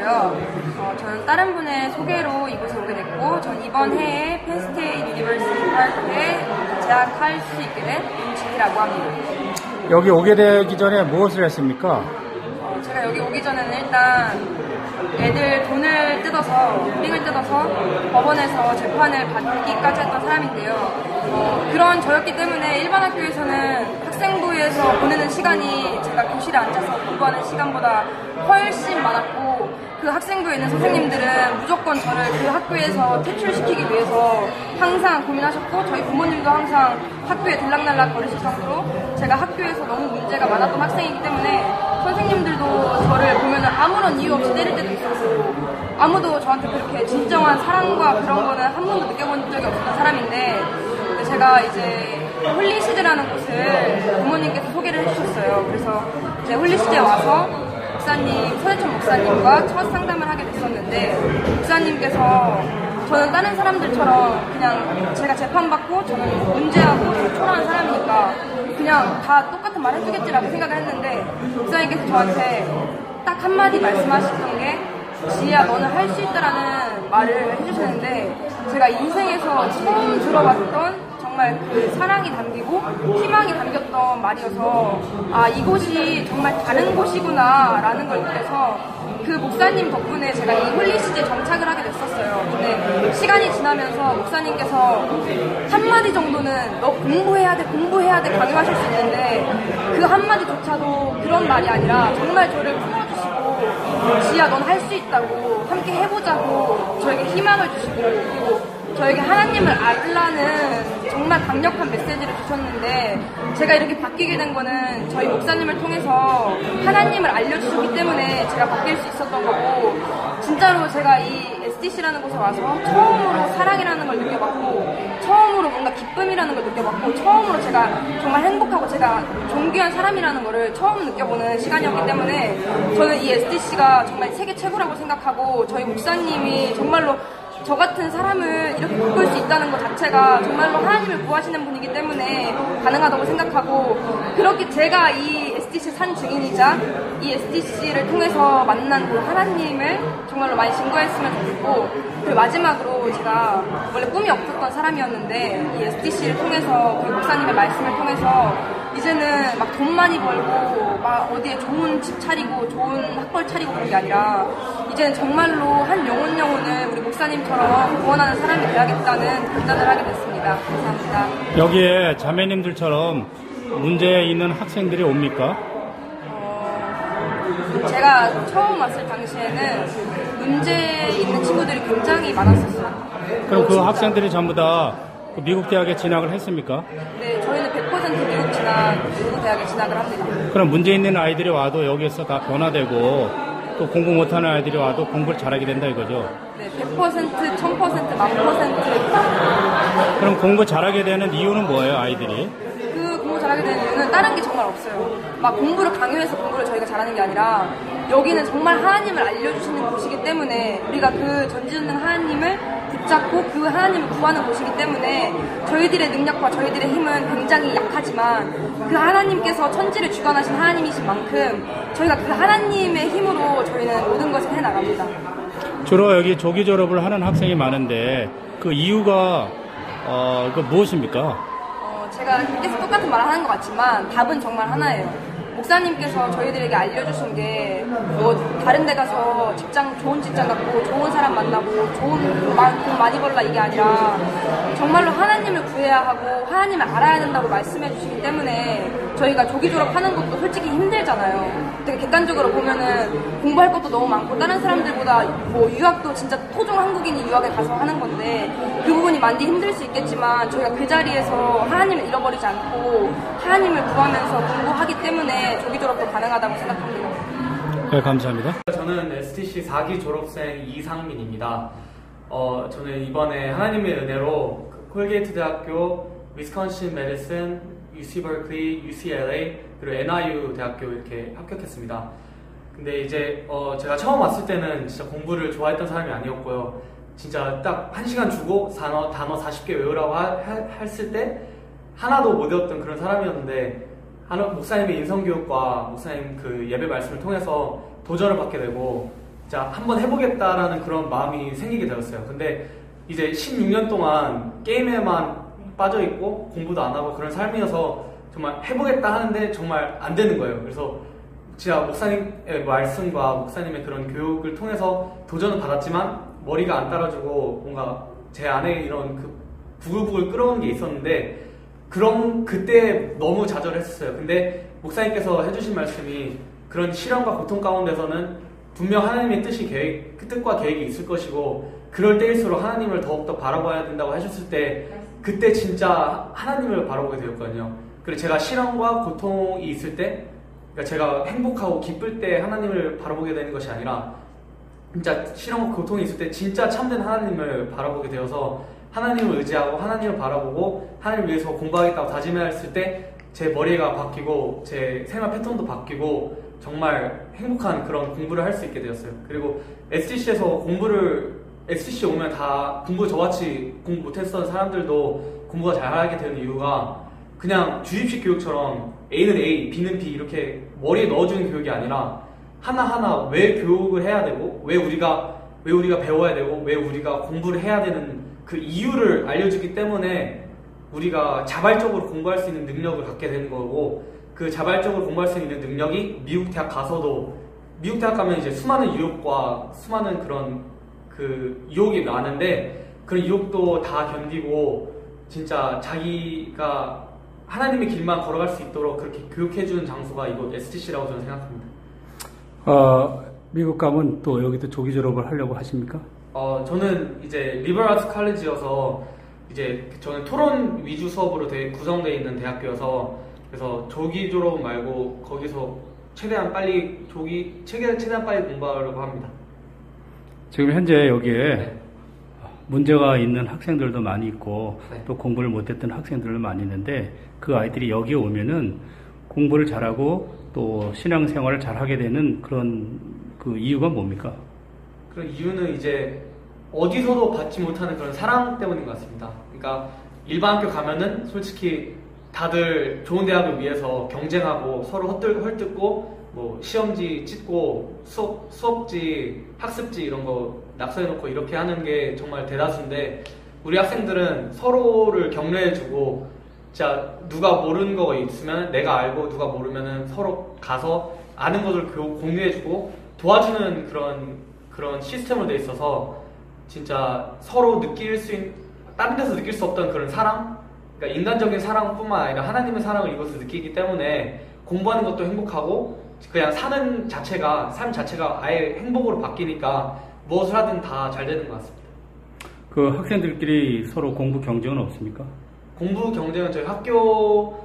왔어요. 저는 다른 분의 소개로 이곳에 오게 됐고, 전 이번 해에 펜스테이트 유니버시티 파크에 재학할 수 있게 된 윤진이라고 합니다. 여기 오게 되기 전에 무엇을 했습니까? 제가 여기 오기 전에는 일단 애들 돈을 뜯어서, 삥을 뜯어서 법원에서 재판을 받기까지 했던 사람인데요. 그런 저였기 때문에 일반 학교에서는 학생부에서 보내는 시간이 제가 교실에 앉아서 공부하는 시간보다 훨씬 많았고, 그 학생부에 있는 선생님들은 무조건 저를 그 학교에서 퇴출시키기 위해서 항상 고민하셨고, 저희 부모님도 항상 학교에 들락날락 거리실 정도로 제가 학교에서 너무 문제가 많았던 학생이기 때문에 선생님들도 저를 보면 아무런 이유 없이 때릴 때도 있었고, 아무도 저한테 그렇게 진정한 사랑과 그런 거는 한 번도 느껴본 적이 없었던 사람인데, 제가 이제 홀리시드라는 곳을 부모님께서 소개를 해주셨어요. 그래서 이제 홀리시드에 와서 목사님, 손해천 목사님과 첫 상담을 하게 됐었는데, 목사님께서 저는 다른 사람들처럼 그냥 제가 재판받고 저는 문제하고 초라한 사람이니까 그냥 다 똑같은 말 해주겠지라고 생각을 했는데, 목사님께서 저한테 딱 한마디 말씀하셨던 게, 지희야, 너는 할 수 있다라는 말을 해주셨는데, 제가 인생에서 처음 들어봤던 정말 그 사랑이 담기고 희망이 담겼던 말이어서, 아, 이곳이 정말 다른 곳이구나 라는 걸 느껴서 그 목사님 덕분에 제가 이 홀리시드에 정착을 하게 됐었어요. 근데 시간이 지나면서 목사님께서 한마디 정도는 너 공부해야 돼 강요하실 수 있는데, 그 한마디조차도 그런 말이 아니라 정말 저를 품어주시고, 지희야, 넌 할 수 있다고, 함께 해보자고 저에게 희망을 주시고, 그리고 저에게 하나님을 알라는 정말 강력한 메시지를 주셨는데, 제가 이렇게 바뀌게 된 거는 저희 목사님을 통해서 하나님을 알려주셨기 때문에 제가 바뀔 수 있었던 거고, 진짜로 제가 이 STC라는 곳에 와서 처음으로 사랑이라는 걸 느껴봤고, 처음으로 뭔가 기쁨이라는 걸 느껴봤고, 처음으로 제가 정말 행복하고 제가 존귀한 사람이라는 거를 처음 느껴보는 시간이었기 때문에, 저는 이 STC가 정말 세계 최고라고 생각하고, 저희 목사님이 정말로 저 같은 사람을 이렇게 바꿀 수 있다는 것 자체가 정말로 하나님을 구하시는 분이기 때문에 가능하다고 생각하고, 그렇게 제가 이 STC 산 증인이자 이 STC를 통해서 만난 그 하나님을 정말로 많이 증거했으면 좋겠고, 그리고 마지막으로 제가 원래 꿈이 없었던 사람이었는데 이 STC를 통해서, 그 목사님의 말씀을 통해서 이제는 막 돈 많이 벌고 막 어디에 좋은 집 차리고 좋은 학벌 차리고 그런 게 아니라, 이제는 정말로 한 영혼을 우리 목사님처럼 구원하는 사람이 되야겠다는 결단을 하게 됐습니다. 감사합니다. 여기에 자매님들처럼 문제 있는 학생들이 옵니까? 제가 처음 왔을 당시에는 문제 있는 친구들이 굉장히 많았었어요. 그럼 그 학생들이 전부 다 미국 대학에 진학을 했습니까? 네, 저희는 100% 미국 대학에 진학을 합니다. 그럼 문제 있는 아이들이 와도 여기서 다 변화되고, 또 공부 못하는 아이들이 와도 공부를 잘하게 된다 이거죠? 네, 100%, 1000%, 1000%. 그럼 공부 잘하게 되는 이유는 뭐예요, 아이들이? 그 공부 잘하게 되는 이유는 다른 게 정말 없어요. 막 공부를 강요해서 공부를 저희가 잘하는 게 아니라, 여기는 정말 하나님을 알려주시는 곳이기 때문에, 우리가 그 전지전능 하나님을 붙잡고 그 하나님을 구하는 곳이기 때문에, 저희들의 능력과 저희들의 힘은 굉장히 약하지만 그 하나님께서 천지를 주관하신 하나님이신 만큼 저희가 그 하나님의 힘으로 저희는 모든 것을 해나갑니다. 주로 여기 조기 졸업을 하는 학생이 많은데 그 이유가 그 무엇입니까? 제가 계속 똑같은 말을 하는 것 같지만 답은 정말 하나예요. 목사님께서 저희들에게 알려주신 게 뭐 다른 데 가서 좋은 직장 갖고 좋은 사람 만나고 돈 많이 벌라 이게 아니라, 정말로 하나님을 구해야 하고 하나님을 알아야 된다고 말씀해 주시기 때문에 저희가 조기 졸업하는 것도 솔직히 힘들잖아요. 되게 객관적으로 보면은 공부할 것도 너무 많고, 다른 사람들보다 뭐 유학도 진짜 토종 한국인이 유학에 가서 하는 건데 그 부분이 많이 힘들 수 있겠지만, 저희가 그 자리에서 하나님을 잃어버리지 않고 하나님을 구하면서 공부하기 때문에 조기 졸업도 가능하다고 생각합니다. 네, 감사합니다. 저는 STC 4기 졸업생 이상민입니다. 저는 이번에 하나님의 은혜로 콜게이트 대학교, 위스콘신 메디슨, UC 버클리, UCLA, 그리고 NIU 대학교 이렇게 합격했습니다. 근데 이제 제가 처음 왔을 때는 진짜 공부를 좋아했던 사람이 아니었고요. 진짜 딱 1시간 주고 단어 40개 외우라고 했을 때 하나도 못 외웠던 그런 사람이었는데, 목사님의 인성교육과 목사님 그 예배 말씀을 통해서 도전을 받게 되고, 진짜 한번 해보겠다라는 그런 마음이 생기게 되었어요. 근데 이제 16년 동안 게임에만 빠져있고 공부도 안 하고 그런 삶이어서 정말 해보겠다 하는데 정말 안 되는 거예요. 그래서 진짜 목사님의 말씀과 목사님의 그런 교육을 통해서 도전을 받았지만 머리가 안 따라주고 뭔가 제 안에 이런 그 부글부글 끓어오는 게 있었는데 그때 너무 좌절했었어요. 근데 목사님께서 해주신 말씀이 그런 시련과 고통 가운데서는 분명 하나님의 뜻과 계획이 있을 것이고 그럴 때일수록 하나님을 더욱더 바라봐야 된다고 하셨을 때 그때 진짜 하나님을 바라보게 되었거든요. 그리고 제가 시련과 고통이 있을 때 그러니까 제가 행복하고 기쁠 때 하나님을 바라보게 되는 것이 아니라 진짜 시련과 고통이 있을 때 진짜 참된 하나님을 바라보게 되어서 하나님을 의지하고 하나님을 바라보고 하나님을 위해서 공부하겠다고 다짐했을 때 제 머리가 바뀌고 제 생활 패턴도 바뀌고 정말 행복한 그런 공부를 할 수 있게 되었어요. 그리고 STC에서 STC 오면 다 공부 저같이 공부 못했던 사람들도 공부가 잘하게 되는 이유가 그냥 주입식 교육처럼 A는 A, B는 B 이렇게 머리에 넣어주는 교육이 아니라 하나하나 왜 교육을 해야 되고 왜 우리가 배워야 되고 왜 우리가 공부를 해야 되는 그 이유를 알려주기 때문에 우리가 자발적으로 공부할 수 있는 능력을 갖게 되는 거고 그 자발적으로 공부할 수 있는 능력이 미국 대학 가서도 미국 대학 가면 이제 수많은 유혹과 수많은 그런 그 유혹이 많은데 그런 유혹도 다 견디고 진짜 자기가 하나님의 길만 걸어갈 수 있도록 그렇게 교육해주는 장소가 이곳 STC라고 저는 생각합니다. 미국 가면 또 여기도 조기 졸업을 하려고 하십니까? 저는 이제 리버럴 아츠 칼리지여서 이제 저는 토론 위주 수업으로 구성되어 있는 대학교여서 그래서 조기 졸업 말고 거기서 최대한 빨리 공부하려고 합니다. 지금 현재 여기에 네. 문제가 있는 학생들도 많이 있고 네. 또 공부를 못했던 학생들도 많이 있는데 그 아이들이 여기에 오면은 공부를 잘하고 또 신앙생활을 잘하게 되는 그런 그 이유가 뭡니까? 그런 이유는 이제 어디서도 받지 못하는 그런 사랑 때문인 것 같습니다. 그러니까 일반 학교 가면은 솔직히 다들 좋은 대학을 위해서 경쟁하고 서로 헐뜯고 뭐 시험지 찍고 수업지 학습지 이런 거 낙서해놓고 이렇게 하는 게 정말 대다수인데 우리 학생들은 서로를 격려해주고 진짜 누가 모르는 거 있으면 내가 알고 누가 모르면은 서로 가서 아는 것을 공유해주고 도와주는 그런 시스템으로 돼 있어서 진짜 서로 다른 데서 느낄 수 없던 그런 사랑? 그러니까 인간적인 사랑뿐만 아니라 하나님의 사랑을 이곳에서 느끼기 때문에 공부하는 것도 행복하고 그냥 삶 자체가 아예 행복으로 바뀌니까 무엇을 하든 다 잘 되는 것 같습니다. 그 학생들끼리 서로 공부 경쟁은 없습니까? 공부 경쟁은 저희 학교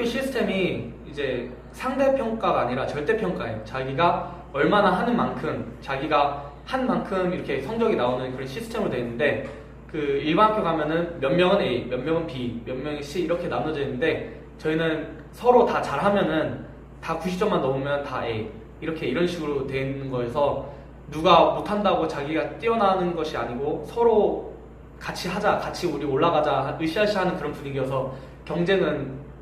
시스템이 이제 상대평가가 아니라 절대평가예요. 자기가 얼마나 하는 만큼 자기가 한 만큼 이렇게 성적이 나오는 그런 시스템으로 되어 있는데 그 일반 학교 가면은 몇 명은 A, 몇 명은 B, 몇 명이 C 이렇게 나눠져 있는데 저희는 서로 다 잘하면은 다 90점만 넘으면 다 A 이런 식으로 되어 있는 거여서 누가 못한다고 자기가 뛰어나는 것이 아니고 서로 같이 하자, 같이 우리 올라가자 으쌰으쌰하는 그런 분위기여서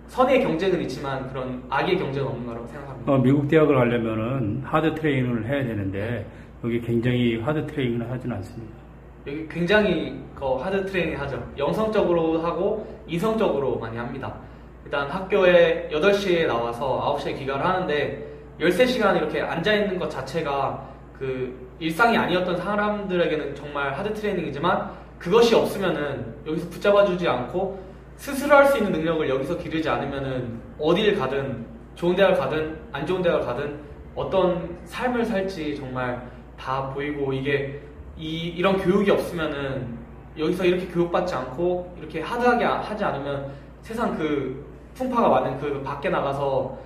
선의의 경쟁은 있지만 그런 악의 경쟁은 없는 거라고 생각합니다. 미국 대학을 가려면은 하드 트레이닝을 해야 되는데 여기 굉장히 하드 트레이닝을 하진 않습니다. 여기 굉장히 하드 트레이닝 하죠. 영성적으로 하고 이성적으로 많이 합니다. 일단 학교에 8시에 나와서 9시에 귀가를 하는데 13시간 이렇게 앉아있는 것 자체가 그 일상이 아니었던 사람들에게는 정말 하드 트레이닝이지만 그것이 없으면은 여기서 붙잡아주지 않고 스스로 할 수 있는 능력을 여기서 기르지 않으면은 어딜 가든 좋은 대학을 가든 안 좋은 대학을 가든 어떤 삶을 살지 정말 다 보이고 이런 교육이 없으면은 여기서 이렇게 교육받지 않고 이렇게 하드하게 하지 않으면 세상 그 풍파가 많은 그 밖에 나가서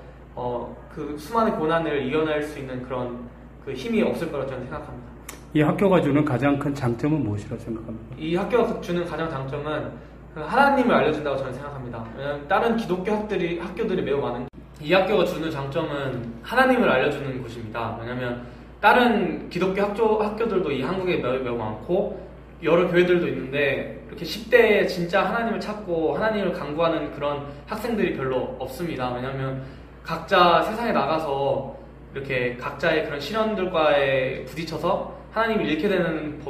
그 수많은 고난을 이겨낼 수 있는 그런 그 힘이 없을 거라고 저는 생각합니다. 이 학교가 주는 가장 큰 장점은 무엇이라고 생각합니까? 이 학교가 주는 가장 장점은 하나님을 알려준다고 저는 생각합니다. 왜냐하면 다른 기독교 학교들이 매우 많은 이 학교가 주는 장점은 하나님을 알려주는 곳입니다. 왜냐하면 다른 기독교 학교들도 이 한국에 매우 많고 여러 교회들도 있는데 이렇게 10대에 진짜 하나님을 찾고 하나님을 간구하는 그런 학생들이 별로 없습니다. 왜냐하면 각자 세상에 나가서 이렇게 각자의 그런 신앙들과의 부딪혀서 하나님을 잃게 되는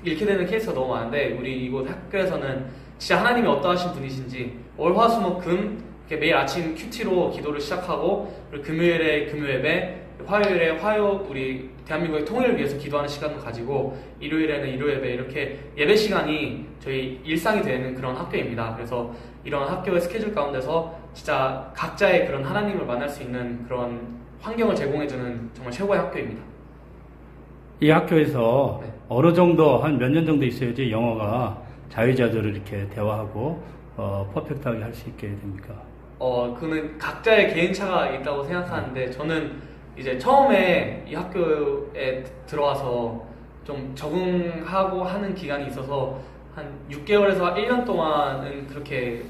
잃게 되는 케이스가 너무 많은데, 우리 이곳 학교에서는 진짜 하나님이 어떠하신 분이신지 월화수목금 이렇게 매일 아침 큐티로 기도를 시작하고, 그리고 금요일에 금요 예배, 화요일에 우리 대한민국의 통일을 위해서 기도하는 시간을 가지고, 일요일에는 일요 예배, 이렇게 예배 시간이 저희 일상이 되는 그런 학교입니다. 그래서 이런 학교의 스케줄 가운데서 진짜 각자의 그런 하나님을 만날 수 있는 그런 환경을 제공해주는 정말 최고의 학교입니다. 이 학교에서 네. 어느 정도 한 몇 년 정도 있어야지 영어가 자유자재로 이렇게 대화하고 퍼펙트하게 할 수 있게 됩니까? 그는 각자의 개인차가 있다고 생각하는데, 저는 이제 처음에 이 학교에 들어와서 좀 적응하고 하는 기간이 있어서 한 6개월에서 1년 동안은 그렇게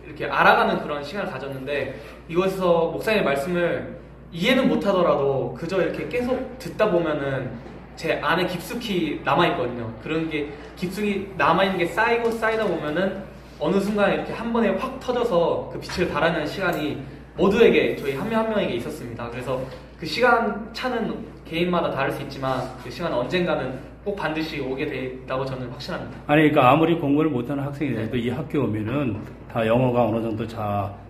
이렇게 알아가는 그런 시간을 가졌는데, 이곳에서 목사님의 말씀을 이해는 못하더라도 그저 이렇게 계속 듣다 보면은 제 안에 깊숙이 남아있거든요. 그런 게 깊숙이 남아있는 게 쌓이다 보면은 어느 순간 이렇게 한 번에 확 터져서 그 빛을 발하는 시간이 모두에게, 저희 한 명 한 명에게 있었습니다. 그래서 그 시간 차는 개인마다 다를 수 있지만 그 시간은 언젠가는 꼭 반드시 오게 돼 있다고 저는 확신합니다. 아니, 그러니까 아무리 공부를 못하는 학생이라도 이 학교 오면은 다 영어가 어느 정도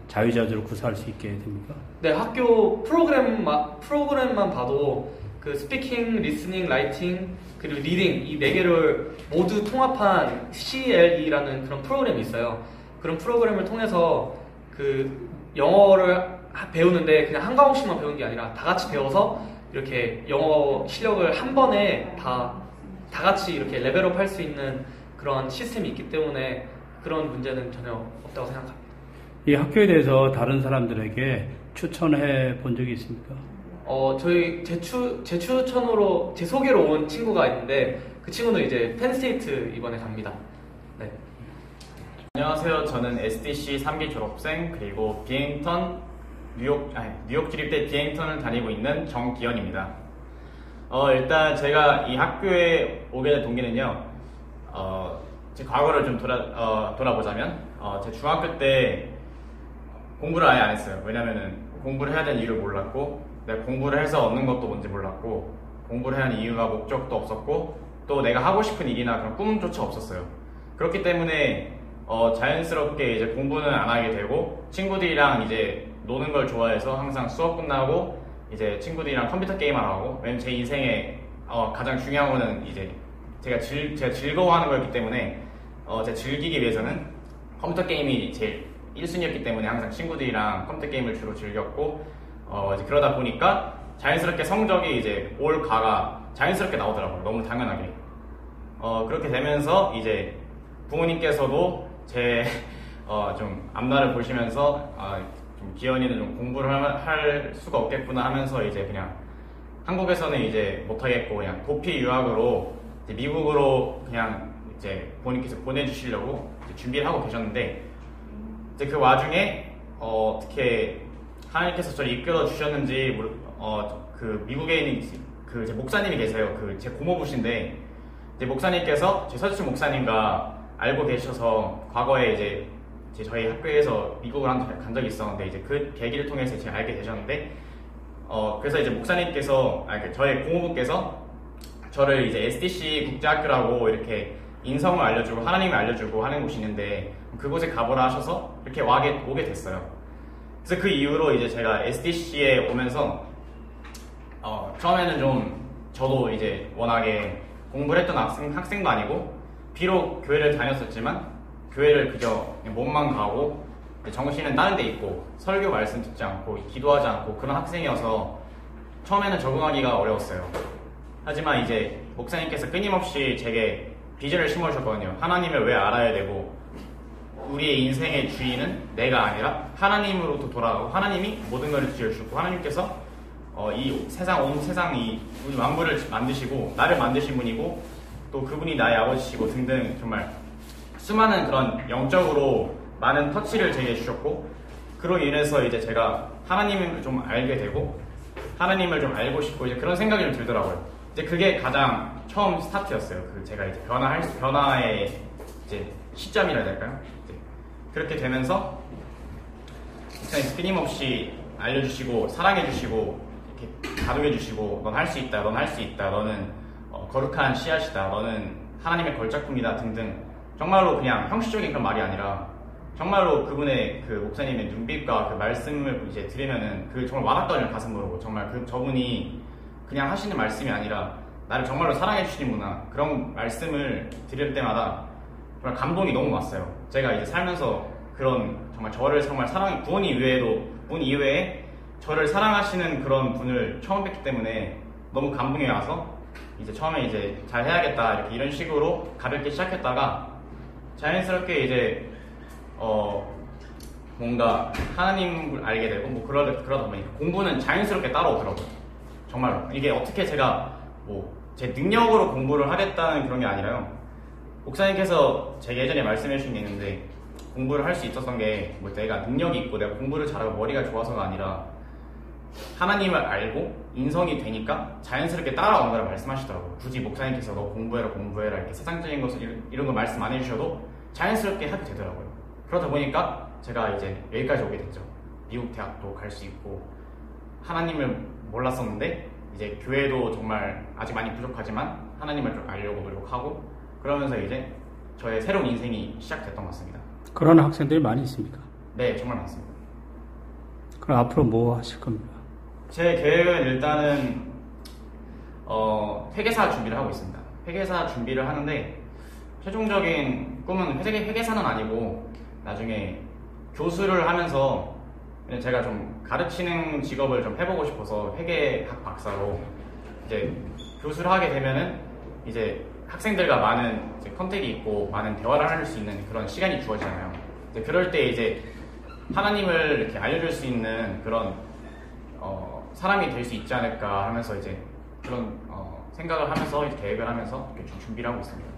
자유자재로 구사할 수 있게 됩니까? 네, 학교 프로그램만 봐도 그 스피킹, 리스닝, 라이팅, 그리고 리딩, 이 4개를 모두 통합한 CLE라는 그런 프로그램이 있어요. 그런 프로그램을 통해서 그 영어를 배우는데 그냥 한 과목씩만 배우는 게 아니라 다 같이 배워서 이렇게 영어 실력을 한 번에 다 같이 이렇게 레벨업 할 수 있는 그런 시스템이 있기 때문에 그런 문제는 전혀 없다고 생각합니다. 이 학교에 대해서 다른 사람들에게 추천해 본 적이 있습니까? 제 추천으로, 제 소개로 온 친구가 있는데, 그 친구는 이제 펜스테이트 이번에 갑니다. 네. 안녕하세요. 저는 SDC 3기 졸업생, 그리고 뉴욕 주립대 비행턴을 다니고 있는 정기현입니다. 일단 제가 이 학교에 오게 된 동기는요, 제 과거를 좀 돌아보자면, 제 중학교 때 공부를 아예 안 했어요. 왜냐면은 공부를 해야 되는 이유를 몰랐고, 내가 공부를 해서 얻는 것도 뭔지 몰랐고, 공부를 해야 하는 이유가 목적도 없었고, 또 내가 하고 싶은 일이나 그런 꿈조차 없었어요. 그렇기 때문에 자연스럽게 이제 공부는 안 하게 되고, 친구들이랑 이제 노는 걸 좋아해서 항상 수업 끝나고 이제 친구들이랑 컴퓨터 게임을 하고, 왜냐면 제 인생에 가장 중요한 거는 이제 제가 즐거워하는 거였기 때문에 제가 즐기기 위해서는 컴퓨터 게임이 제일 1순위였기 때문에 항상 친구들이랑 컴퓨터 게임을 주로 즐겼고, 이제 그러다 보니까 자연스럽게 성적이 이제 올가가 자연스럽게 나오더라고요. 너무 당연하게. 그렇게 되면서 이제 부모님께서도 제 좀 앞날을 보시면서 좀 기현이는 좀 공부를 할 수가 없겠구나 하면서 이제 그냥 한국에서는 이제 못하겠고 그냥 도피 유학으로 이제 미국으로 그냥 이제 부모님께서 보내주시려고 이제 준비를 하고 계셨는데, 이제 그 와중에 어떻게 하나님께서 저를 이끌어 주셨는지 그 미국에 있는 그 제 목사님이 계세요. 그 제 고모부신데, 이제 목사님께서 제 서지춘 목사님과 알고 계셔서 과거에 이제 저희 학교에서 미국을 간 적이 있었는데, 이제 그 계기를 통해서 제가 알게 되셨는데, 그래서 이제 목사님께서 저희 고모부께서 저를 이제 SDC 국제학교라고 이렇게 인성을 알려주고 하나님을 알려주고 하는 곳이 있는데 그곳에 가보라 하셔서 이렇게 오게 됐어요. 그래서 그 이후로 이제 제가 SDC에 오면서 처음에는 좀 저도 이제 워낙에 공부를 했던 학생도 아니고, 비록 교회를 다녔었지만 교회를 그저 몸만 가고 정신은 다른 데 있고 설교 말씀 듣지 않고 기도하지 않고 그런 학생이어서 처음에는 적응하기가 어려웠어요. 하지만 이제 목사님께서 끊임없이 제게 비전을 심어주셨거든요. 하나님을 왜 알아야 되고, 우리의 인생의 주인은 내가 아니라 하나님으로부터 돌아가고, 하나님이 모든 것을 지어주셨고, 하나님께서 이 세상, 온 세상 이 만물을 만드시고 나를 만드신 분이고, 또 그분이 나의 아버지시고 등등 정말 수많은 그런 영적으로 많은 터치를 제게 주셨고, 그로 인해서 이제 제가 하나님을 좀 알게 되고 하나님을 좀 알고 싶고 이제 그런 생각이 좀 들더라고요. 이제 그게 가장 처음 스타트였어요. 그 제가 이제 변화의 이제 시점이라 해야 될까요? 이제 그렇게 되면서 목사님 끊임없이 알려주시고 사랑해주시고 이렇게 다독여 주시고 넌 할 수 있다, 넌 할 수 있다, 너는 거룩한 씨앗이다, 너는 하나님의 걸작품이다 등등 정말로 그냥 형식적인 그런 말이 아니라 정말로 그분의 그 목사님의 눈빛과 그 말씀을 이제 들으면은 그 정말 와닿더라고요. 가슴으로. 정말 저분이 그냥 하시는 말씀이 아니라 나를 정말로 사랑해 주시는구나, 그런 말씀을 들을 때마다 정말 감동이 너무 왔어요. 제가 이제 살면서 그런 정말 저를 정말 사랑해, 부모님 이외에 저를 사랑하시는 그런 분을 처음 뵙기 때문에 너무 감동이 와서 이제 처음에 이제 잘 해야겠다 이렇게 이런 식으로 가볍게 시작했다가 자연스럽게 이제 뭔가 하나님을 알게 되고 뭐 그러다 보니까 공부는 자연스럽게 따라오더라고요. 정말로 이게 어떻게 제가 뭐 제 능력으로 공부를 하겠다는 그런 게 아니라요. 목사님께서 제가 예전에 말씀해 주신 게 있는데, 공부를 할 수 있었던 게 뭐 내가 능력이 있고 내가 공부를 잘하고 머리가 좋아서가 아니라 하나님을 알고 인성이 되니까 자연스럽게 따라온 거라 말씀하시더라고요. 굳이 목사님께서 너 공부해라 이렇게 세상적인 것을 이런 거 말씀 안 해주셔도 자연스럽게 하게 되더라고요. 그러다 보니까 제가 이제 여기까지 오게 됐죠. 미국 대학도 갈 수 있고, 하나님을 몰랐었는데 이제 교회도 정말 아직 많이 부족하지만 하나님을 좀 알려고 노력하고, 그러면서 이제 저의 새로운 인생이 시작됐던 것 같습니다. 그런 학생들이 많이 있습니까? 네, 정말 많습니다. 그럼 앞으로 뭐 하실 겁니까? 제 계획은 일단은 회계사 준비를 하고 있습니다. 회계사 준비를 하는데 최종적인 꿈은 회계사는 아니고 나중에 교수를 하면서 제가 좀 가르치는 직업을 좀 해보고 싶어서 회계학 박사로 이제 교수를 하게 되면은 이제 학생들과 많은 이제 컨택이 있고 많은 대화를 할 수 있는 그런 시간이 주어지잖아요. 이제 그럴 때 이제 하나님을 이렇게 알려줄 수 있는 그런 사람이 될 수 있지 않을까 하면서 이제 그런 생각을 하면서 계획을 하면서 이렇게 좀 준비를 하고 있습니다.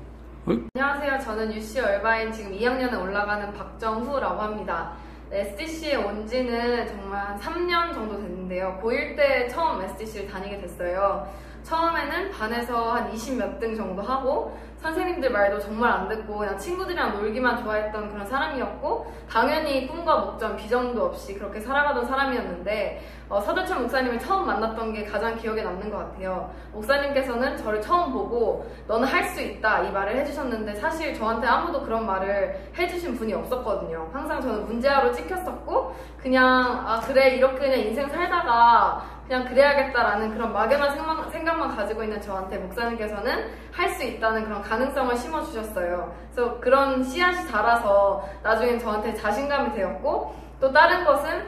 안녕하세요. 저는 UC 얼바인 지금 2학년에 올라가는 박정후라고 합니다. SDC에 온 지는 정말 한 3년 정도 됐는데요. 고1 때 처음 SDC를 다니게 됐어요. 처음에는 반에서 한 20 몇 등 정도 하고 선생님들 말도 정말 안 듣고 그냥 친구들이랑 놀기만 좋아했던 그런 사람이었고, 당연히 꿈과 목적, 비전도 없이 그렇게 살아가던 사람이었는데 서대천 목사님을 처음 만났던 게 가장 기억에 남는 것 같아요. 목사님께서는 저를 처음 보고 너는 할 수 있다 이 말을 해주셨는데, 사실 저한테 아무도 그런 말을 해주신 분이 없었거든요. 항상 저는 문제아로 찍혔었고 그냥 그래 이렇게 그냥 인생 살다가 그냥 그래야겠다라는 그런 막연한 생각만 가지고 있는 저한테 목사님께서는 할 수 있다는 그런 가능성을 심어주셨어요. 그래서 그런 씨앗이 자라서 나중엔 저한테 자신감이 되었고, 또 다른 것은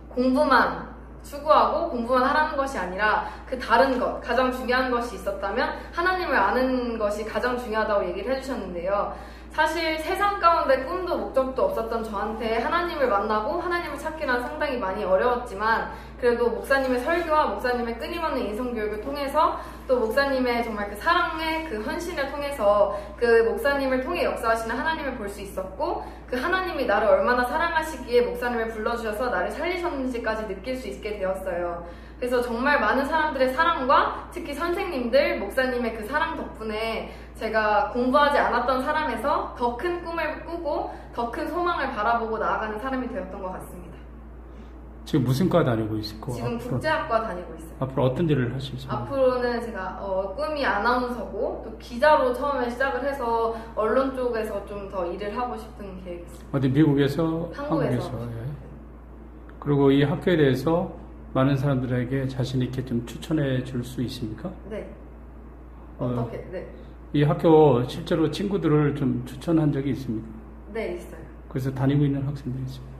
공부만 추구하고 공부만 하라는 것이 아니라 그 다른 것, 가장 중요한 것이 있었다면 하나님을 아는 것이 가장 중요하다고 얘기를 해주셨는데요. 사실 세상 가운데 꿈도 목적도 없었던 저한테 하나님을 만나고 하나님을 찾기란 상당히 많이 어려웠지만, 그래도 목사님의 설교와 목사님의 끊임없는 인성교육을 통해서 또 목사님의 정말 그 사랑의 그 헌신을 통해서 그 목사님을 통해 역사하시는 하나님을 볼 수 있었고, 그 하나님이 나를 얼마나 사랑하시기에 목사님을 불러주셔서 나를 살리셨는지까지 느낄 수 있게 되었어요. 그래서 정말 많은 사람들의 사랑과 특히 선생님들, 목사님의 그 사랑 덕분에 제가 공부하지 않았던 사람에서 더 큰 꿈을 꾸고 더 큰 소망을 바라보고 나아가는 사람이 되었던 것 같습니다. 지금 무슨 과 다니고 있고? 지금 국제학과 다니고 있어요. 앞으로 어떤 일을 하실 있습니까? 앞으로는 제가 꿈이 아나운서고 또 기자로 처음에 시작을 해서 언론 쪽에서 좀 더 일을 하고 싶은 계획이 있습니다. 어디 미국에서? 한국에서. 예. 그리고 이 학교에 대해서 많은 사람들에게 자신 있게 좀 추천해 줄 수 있습니까? 네. 어떻게? 네. 이 학교 실제로 친구들을 좀 추천한 적이 있습니까? 네, 있어요. 그래서 다니고 있는 학생들이 있습니다.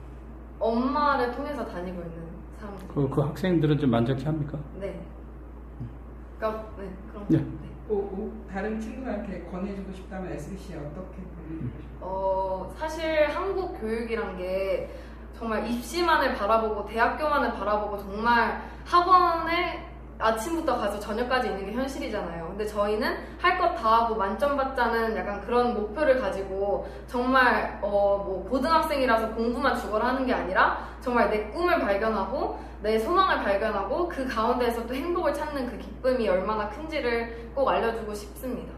엄마를 통해서 다니고 있는 사람들. 그 학생들은 좀 만족해 합니까? 네. 그러니까 네, 그럼. 네. 네. 다른 친구들한테 권해주고 싶다면 SBC에 어떻게 권해주고 싶어요? 사실 한국 교육이란 게 정말 입시만을 바라보고 대학교만을 바라보고 정말 학원에 아침부터 가서 저녁까지 있는 게 현실이잖아요. 근데 저희는 할 것 다 하고 만점 받자는 약간 그런 목표를 가지고 정말 뭐 고등학생이라서 공부만 죽어라 하는 게 아니라 정말 내 꿈을 발견하고 내 소망을 발견하고 그 가운데에서 또 행복을 찾는 그 기쁨이 얼마나 큰지를 꼭 알려주고 싶습니다.